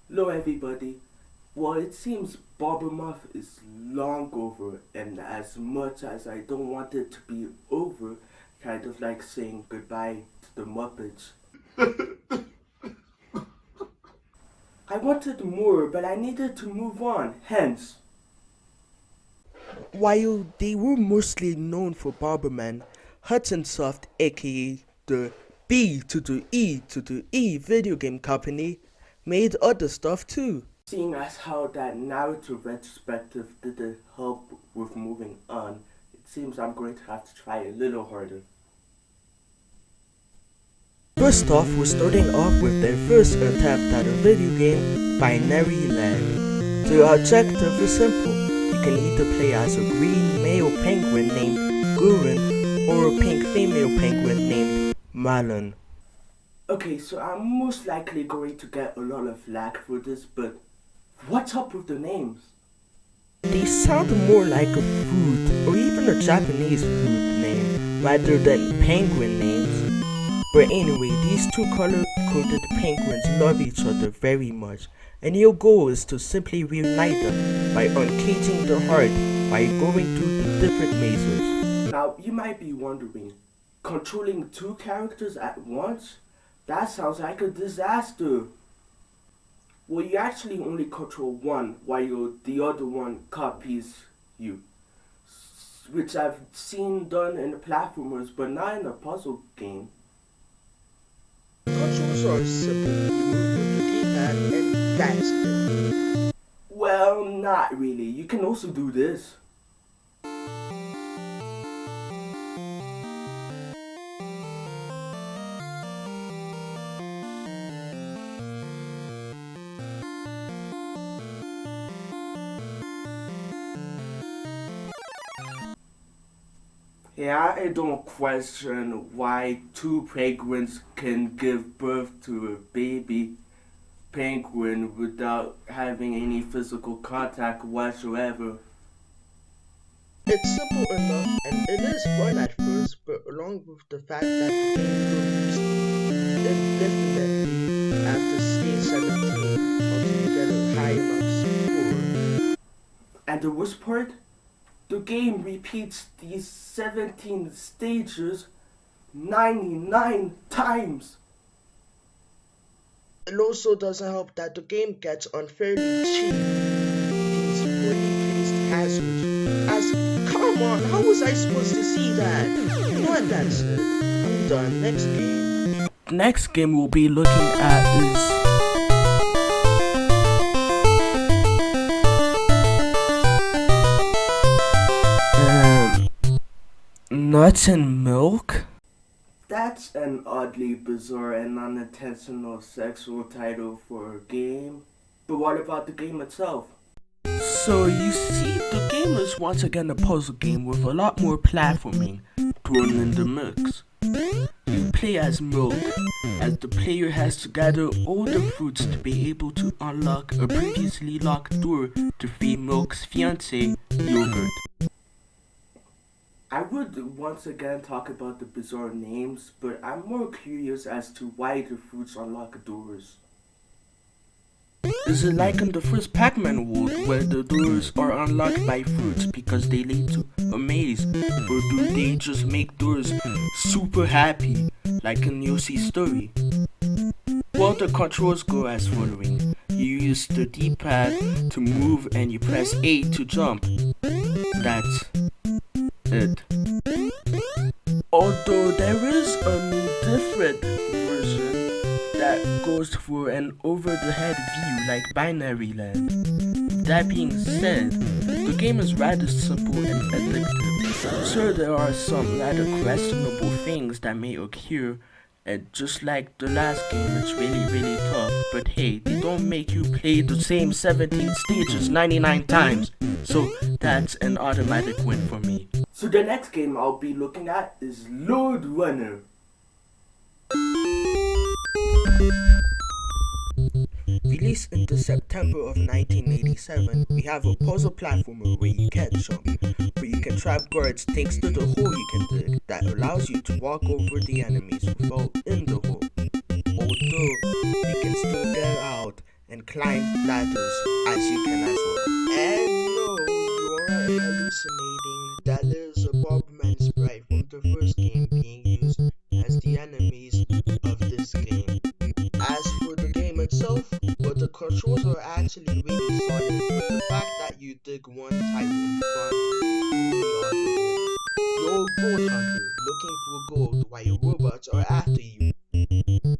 Hello everybody. Well, it seems Barbermuff is long over, and as much as I don't want it to be over, kind of like saying goodbye to the Muppets. I wanted more, but I needed to move on, hence. While they were mostly known for Barberman, Hudson Soft, aka the B to the E to the E video game company, made other stuff too. Seeing as how that narrative retrospective didn't help with moving on, it seems I'm going to have to try a little harder. First off, we're starting off with their first attempt at a video game, Binary Land. The objective is simple. You can either play as a green male penguin named Gurren or a pink female penguin named Malon. Okay, so I'm most likely going to get a lot of flack for this, but what's up with the names? They sound more like a fruit or even a Japanese fruit name rather than penguin names. But anyway, these two color-coded penguins love each other very much, and your goal is to simply reunite them by uncaging the heart by going through the different mazes. Now, you might be wondering, controlling two characters at once? That sounds like a disaster. Well, you actually only control one while the other one copies you. Which I've seen done in the platformers, but not in a puzzle game. Controls are simple. You move with the D-pad and that's it. Well, not really. You can also do this. Yeah, I don't question why two penguins can give birth to a baby penguin without having any physical contact whatsoever. It's simple enough and it is fun at first, but along with the fact that the game goes indefinitely after stage 17 until you get a high enough score. And the worst part? The game repeats these 17 stages 99 times. It also doesn't help that the game gets unfairly cheap. These poorly placed hazards. Come on, how was I supposed to see that? What, that's it. I'm done. Next game. The next game we'll be looking at is Nuts and Milk? That's an oddly bizarre and unintentional sexual title for a game. But what about the game itself? So you see, the game is once again a puzzle game with a lot more platforming thrown in the mix. You play as Milk, as the player has to gather all the fruits to be able to unlock a previously locked door to free Milk's fiancé, Yogurt. I would once again talk about the bizarre names, but I'm more curious as to why the fruits unlock doors. Is it like in the first Pac-Man world where the doors are unlocked by fruits because they lead to a maze? Or do they just make doors super happy, like in Yoshi's story? Well, the controls go as following. You use the D-pad to move and you press A to jump. That's it. Although there is a different version that goes for an over-the-head view like Binary Land. That being said, the game is rather simple and addictive. Sure, there are some rather questionable things that may occur, and just like the last game, it's really tough, but hey, they don't make you play the same 17 stages 99 times, so that's an automatic win for me. So the next game I'll be looking at is Load Runner. Released in the September of 1987, we have a puzzle platformer where you can't jump, where you can trap guards thanks to the hole you can dig that allows you to walk over the enemies without in the hole. Although, you can still get out and climb ladders as you can as well. And no, you aren't hallucinating. That is a Bomberman sprite from the first game being used as the enemies of this game. As for the game itself, but the controls are actually really solid, but the fact that you dig one type in front really off of it. You're a gold hunter looking for gold while your robots are after you.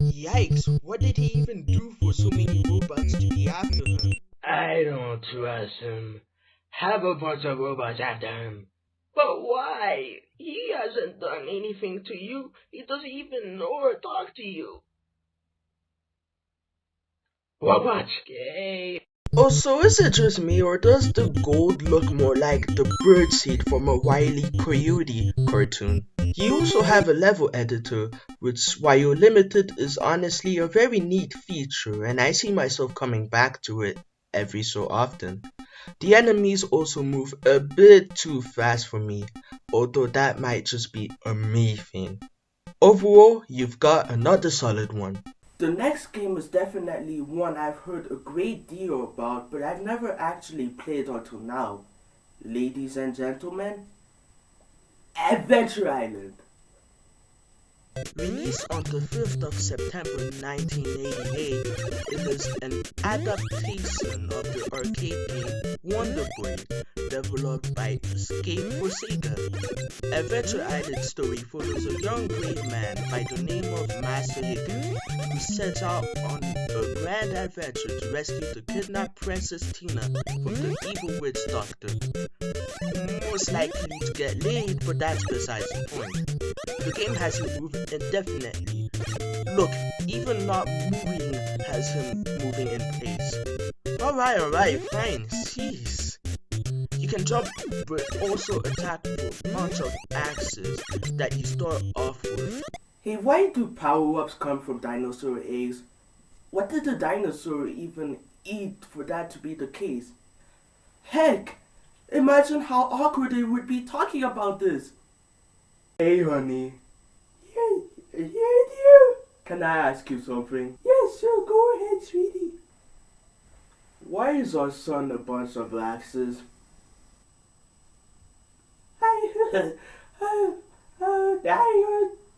Yikes, what did he even do for so many robots to be after him? I don't trust him. Have a bunch of robots after him. But why? He hasn't done anything to you. He doesn't even know or talk to you. Robots gay. Oh, so is it just me, or does the gold look more like the birdseed from a Wile E. Coyote cartoon? You also have a level editor, which, while you're limited, is honestly a very neat feature, and I see myself coming back to it every so often. The enemies also move a bit too fast for me, although that might just be a me thing. Overall, you've got another solid one. The next game is definitely one I've heard a great deal about, but I've never actually played until now. Ladies and gentlemen, Adventure Island. Released on the 5th of September 1988, it is an adaptation of the arcade game Wonder Boy, developed by Escape for Sega. Adventure Island's story follows a young brave man by the name of Master Hicken, who sets out on a grand adventure to rescue the kidnapped Princess Tina from the evil witch doctor. Most likely to get laid, but that's besides the point. The game has you moving indefinitely. Look, even not moving has him moving in place. Alright, fine, jeez. You can jump, but also attack with a bunch of axes that you start off with. Hey, why do power-ups come from dinosaur eggs? What did the dinosaur even eat for that to be the case? Heck, imagine how awkward it would be talking about this. Hey, honey. Yeah, dear. Can I ask you something? Yes, sure, go ahead, sweetie. Why is our son a bunch of axes?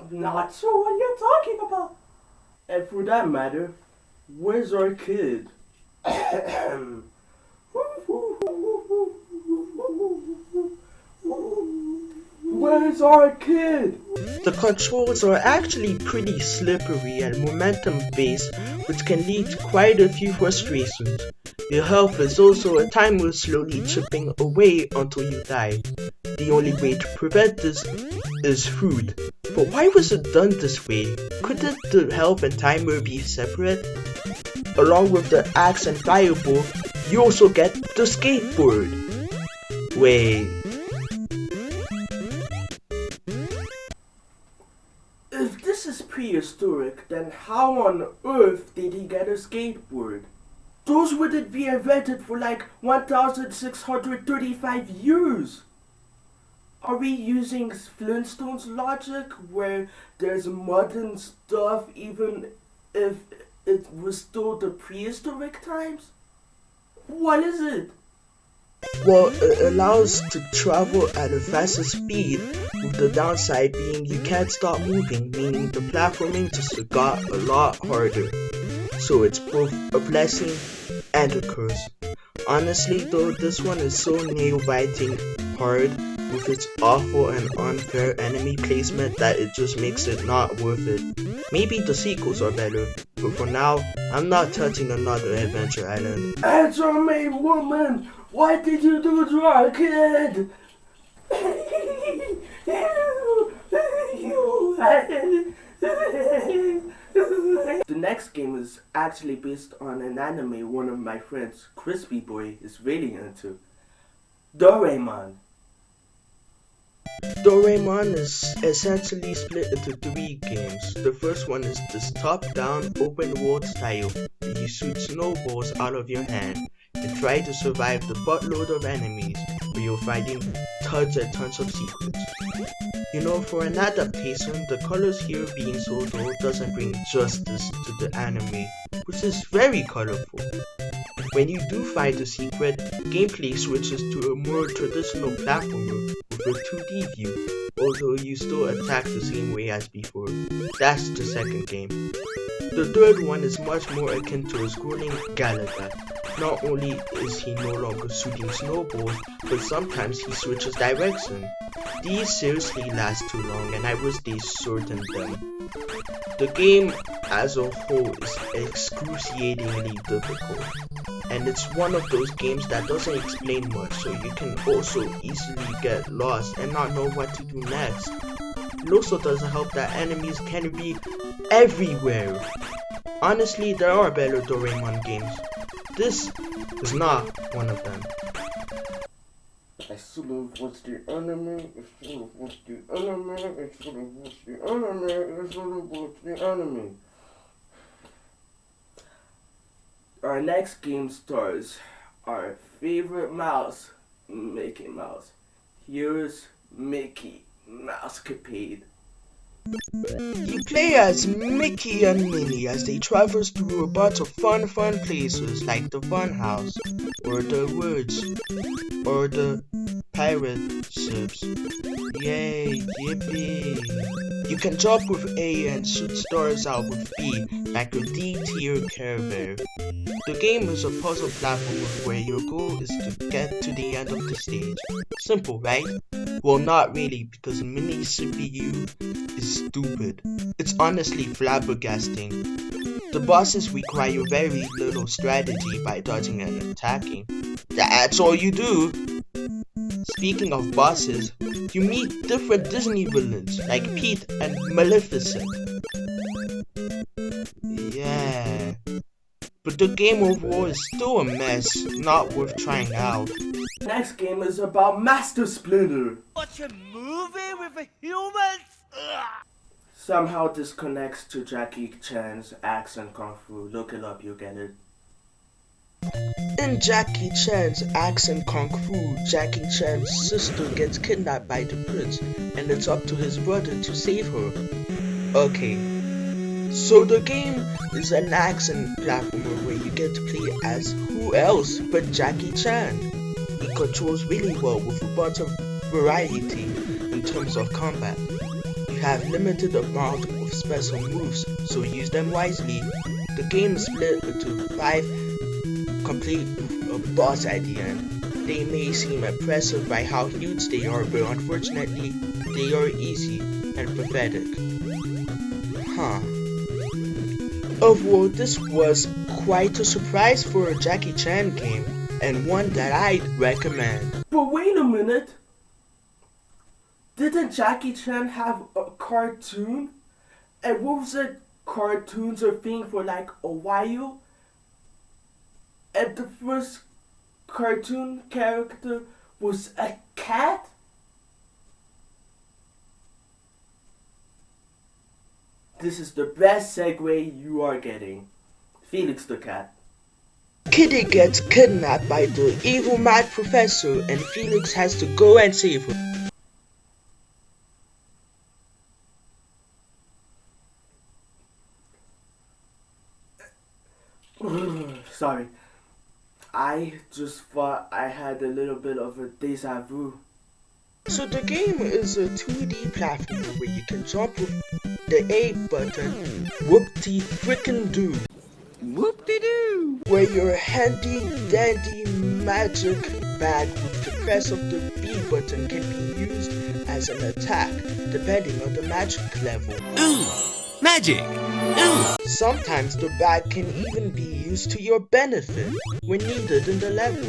I'm not sure what you're talking about. And for that matter, where's our kid? Where's our kid? The controls are actually pretty slippery and momentum based, which can lead to quite a few frustrations. Your health is also a timer slowly chipping away until you die. The only way to prevent this is food. But why was it done this way? Couldn't the health and timer be separate? Along with the axe and fireball, you also get the skateboard. Wait. If this is prehistoric, then how on earth did he get a skateboard? Those wouldn't be invented for like 1,635 years. Are we using Flintstones logic where there's mud and stuff even if it was still the prehistoric times? What is it? Well, it allows to travel at a faster speed, with the downside being you can't stop moving, meaning the platforming just got a lot harder. So it's both a blessing and a curse. Honestly though, this one is so nail-biting hard with its awful and unfair enemy placement that it just makes it not worth it. Maybe the sequels are better, but for now, I'm not touching another Adventure Island. Answer me, woman! What did you do to our kid? The next game is actually based on an anime one of my friends, Crispy Boy, is really into. Doraemon. Doraemon is essentially split into 3 games. The first one is this top-down open world style where you shoot snowballs out of your hand and try to survive the buttload of enemies where you're fighting tons and tons of secrets. You know, for an adaptation, the colors here being so dull doesn't bring justice to the anime, which is very colorful. When you do find a secret, gameplay switches to a more traditional platformer with a 2D view, although you still attack the same way as before. That's the second game. The third one is much more akin to a scrolling Galaga. Not only is he no longer shooting snowballs, but sometimes he switches direction. These seriously last too long and I wish they shortened them. The game as a whole is excruciatingly difficult, and it's one of those games that doesn't explain much, so you can also easily get lost and not know what to do next. It also doesn't help that enemies can be everywhere. Honestly, there are better Doraemon games. This is not one of them. I should have watched the anime, I should have watched the anime, I should have watched the anime, I should have watched the anime. Our next game stars our favorite mouse, Mickey Mouse. Here's Mickey Mousecapade. You play as Mickey and Minnie as they traverse through a bunch of fun places like the Fun House, or the woods, or the pirate ships. Yay, yippee! You can jump with A and shoot stars out with B, like a D-tier Care Bear. The game is a puzzle platformer where your goal is to get to the end of the stage. Simple, right? Well, not really, because Minnie's CPU is stupid. It's honestly flabbergasting. The bosses require very little strategy by dodging and attacking. That's all you do! Speaking of bosses, you meet different Disney villains like Pete and Maleficent. Yeah. But the game overall is still a mess, not worth trying out. Next game is about Master Splinter. Watch a movie with a humans? Somehow this connects to Jackie Chan's Action Kung Fu. Look it up, you'll get it. In Jackie Chan's Action Kung Fu, Jackie Chan's sister gets kidnapped by the prince, and it's up to his brother to save her. Okay, so the game is an action platformer where you get to play as who else but Jackie Chan. He controls really well with a bunch of variety in terms of combat. You have limited amount of special moves, so use them wisely. The game is split into 5 complete boss at the end. They may seem impressive by how huge they are, but unfortunately, they are easy and pathetic. Overall, this was quite a surprise for a Jackie Chan game, and one that I'd recommend. But wait a minute! Didn't Jackie Chan have a cartoon? And what was it? Cartoons are thing for like a while? And the first cartoon character was a cat? This is the best segue you are getting. Felix the cat. Kitty gets kidnapped by the evil mad professor and Felix has to go and save her. Sorry. I just thought I had a little bit of a deja vu. So the game is a 2D platformer where you can jump with the A button, whoop-de-frickin-doo. Whoop-de-doo! Where your handy dandy magic bag with the press of the B button can be used as an attack, depending on the magic level. Ooh! Magic! Ooh! Sometimes the bag can even be used to your benefit when needed in the level.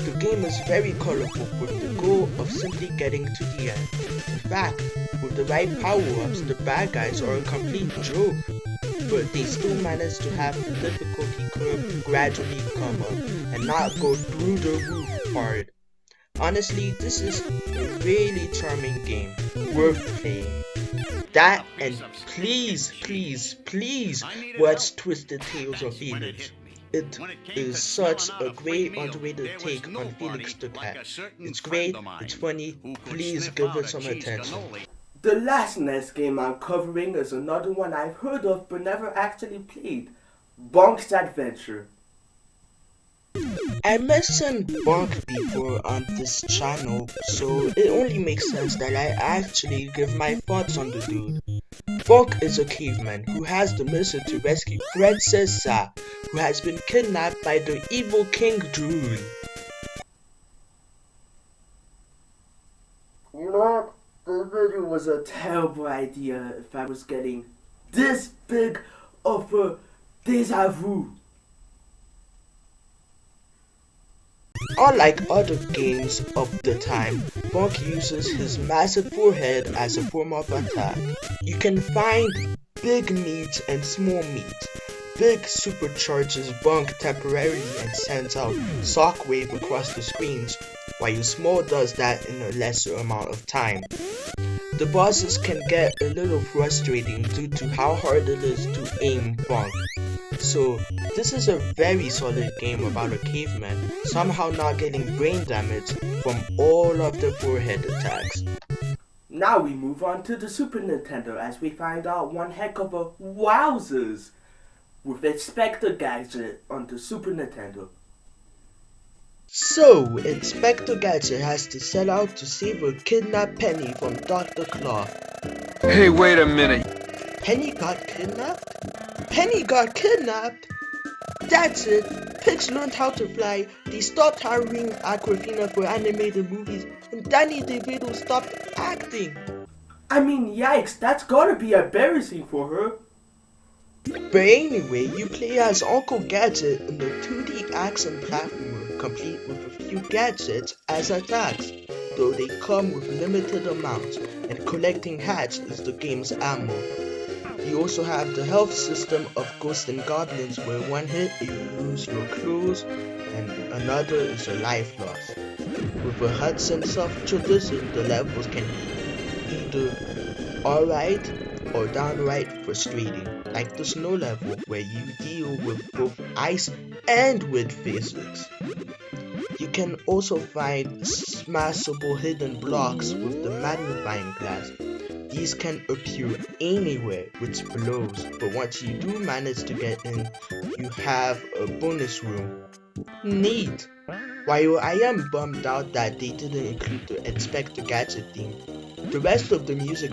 The game is very colorful with the goal of simply getting to the end. In fact, with the right power-ups, the bad guys are a complete joke, but they still manage to have the difficulty curve gradually come up and not go through the roof hard. Honestly, this is a really charming game, worth playing. That and please watch Twisted Tales of Felix. It is such a great underrated take on Felix the Cat. It's great, it's funny, please give it some attention. The last NES game I'm covering is another one I've heard of but never actually played. Bonk's Adventure. I mentioned Bonk before on this channel, so it only makes sense that I actually give my thoughts on the dude. Bonk is a caveman who has the mission to rescue Princess Sa, who has been kidnapped by the evil King Drury. You know what? The video was a terrible idea if I was getting this big of a déjà vu. Unlike other games of the time, Bonk uses his massive forehead as a form of attack. You can find big meat and small meat. Big supercharges Bonk temporarily and sends out shockwave across the screens, while small does that in a lesser amount of time. The bosses can get a little frustrating due to how hard it is to aim Bonk. So this is a very solid game about a caveman somehow not getting brain damage from all of the forehead attacks. Now we move on to the Super Nintendo as we find out one heck of a wowzers with Inspector Gadget on the Super Nintendo. So, Inspector Gadget has to set out to save a kidnapped Penny from Dr. Claw. Hey, wait a minute. Penny got kidnapped? Penny got kidnapped? That's it! Pigs learned how to fly, they stopped hiring Aquafina for animated movies, and Danny DeVito stopped acting. I mean, yikes, that's gotta be embarrassing for her. But anyway, you play as Uncle Gadget in the 2D action platformer, complete with a few gadgets as attacks, though they come with limited amounts, and collecting hats is the game's ammo. You also have the health system of Ghosts and Goblins, where one hit you lose your clothes and another is a life loss. With a Hudson self-tradition, the levels can be either alright or downright frustrating, like the snow level where you deal with both ice and with physics. You can also find smashable hidden blocks with the magnifying glass. These can appear anywhere, which blows, but once you do manage to get in, you have a bonus room. Neat! While I am bummed out that they didn't include the Inspector Gadget theme, the rest of the music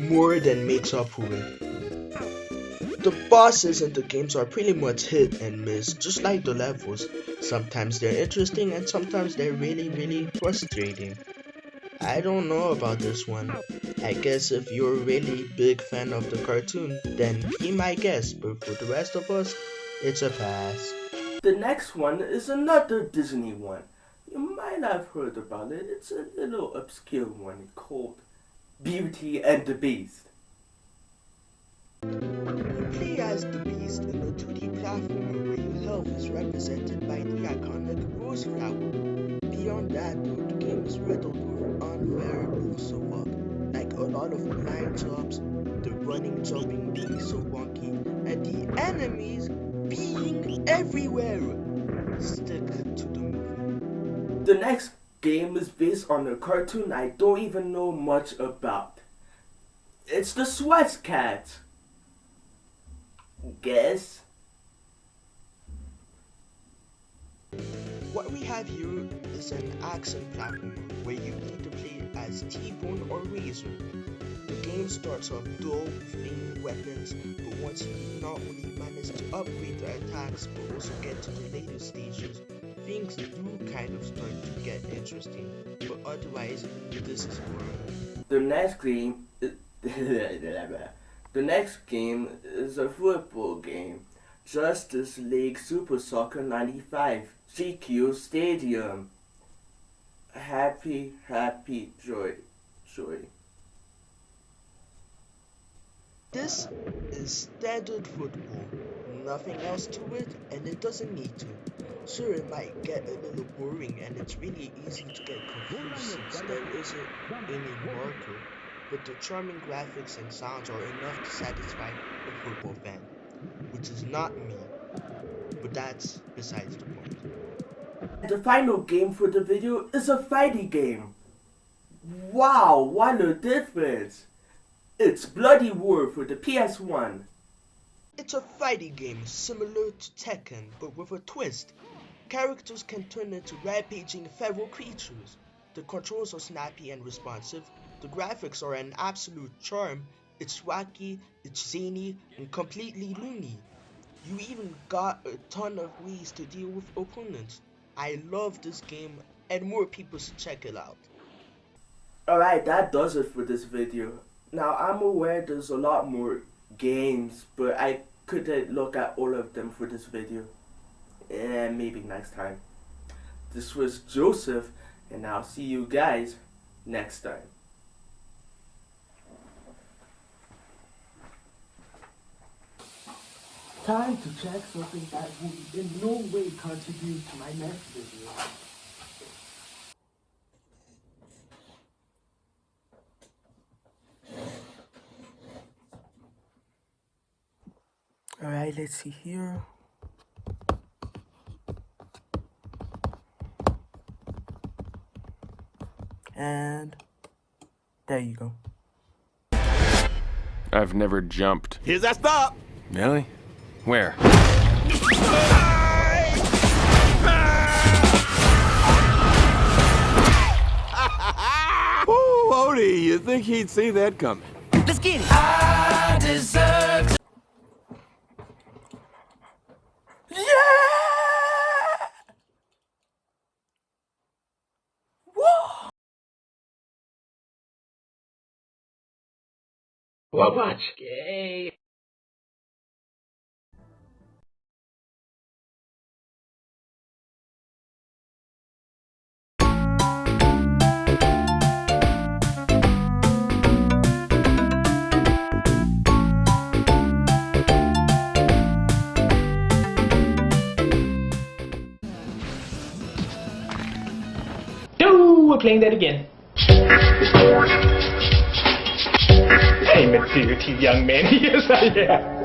more than makes up for it. The bosses in the games are pretty much hit and miss, just like the levels. Sometimes they're interesting and sometimes they're really frustrating. I don't know about this one. I guess if you're a really big fan of the cartoon, then be my guest, but for the rest of us, it's a pass. The next one is another Disney one. You might have heard about it. It's a little obscure one called Beauty and the Beast. You play as the Beast in a 2D platformer where your health is represented by the iconic rose flower. Beyond that, though, the game is riddled with unbearable suck, like a lot of blind jobs, the running jumping being so wonky, and the enemies being everywhere. Stick to the movie. The next game is based on a cartoon I don't even know much about. It's the Sweat Cat. Guess? What we have here is an action platform where you need to play as T-Bone or Razor. The game starts off dull with flaming weapons, but once you not only manage to upgrade the attacks but also get to the later stages, things do kind of start to get interesting, but otherwise, this is boring. The next game is a football game. Justice League Super Soccer 95, GQ Stadium. Happy, joy. This is standard football, nothing else to it, and it doesn't need to. Sure, it might get a little boring and it's really easy to get confused since there isn't any marker, but the charming graphics and sounds are enough to satisfy a football fan, which is not me, but that's besides the point. The final game for the video is a fighting game. Wow, what a difference! It's Bloody War for the PS1. It's a fighting game similar to Tekken, but with a twist. Characters can turn into rampaging feral creatures. The controls are snappy and responsive. The graphics are an absolute charm. It's wacky, it's zany, and completely loony. You even got a ton of ways to deal with opponents. I love this game, and more people should check it out. Alright, that does it for this video. Now, I'm aware there's a lot more games, but I couldn't look at all of them for this video. And maybe next time. This was Joseph, and I'll see you guys next time. Time to check something that will in no way contribute to my next video. Alright, let's see here. And there you go. I've never jumped. Here's our stop. Really? Where? Ooh, Odie, you'd think he'd see that coming. Let's get it. I deserve to. Well, watch. Yay. No, we're playing that again. Hey, material young man. Yes, I am.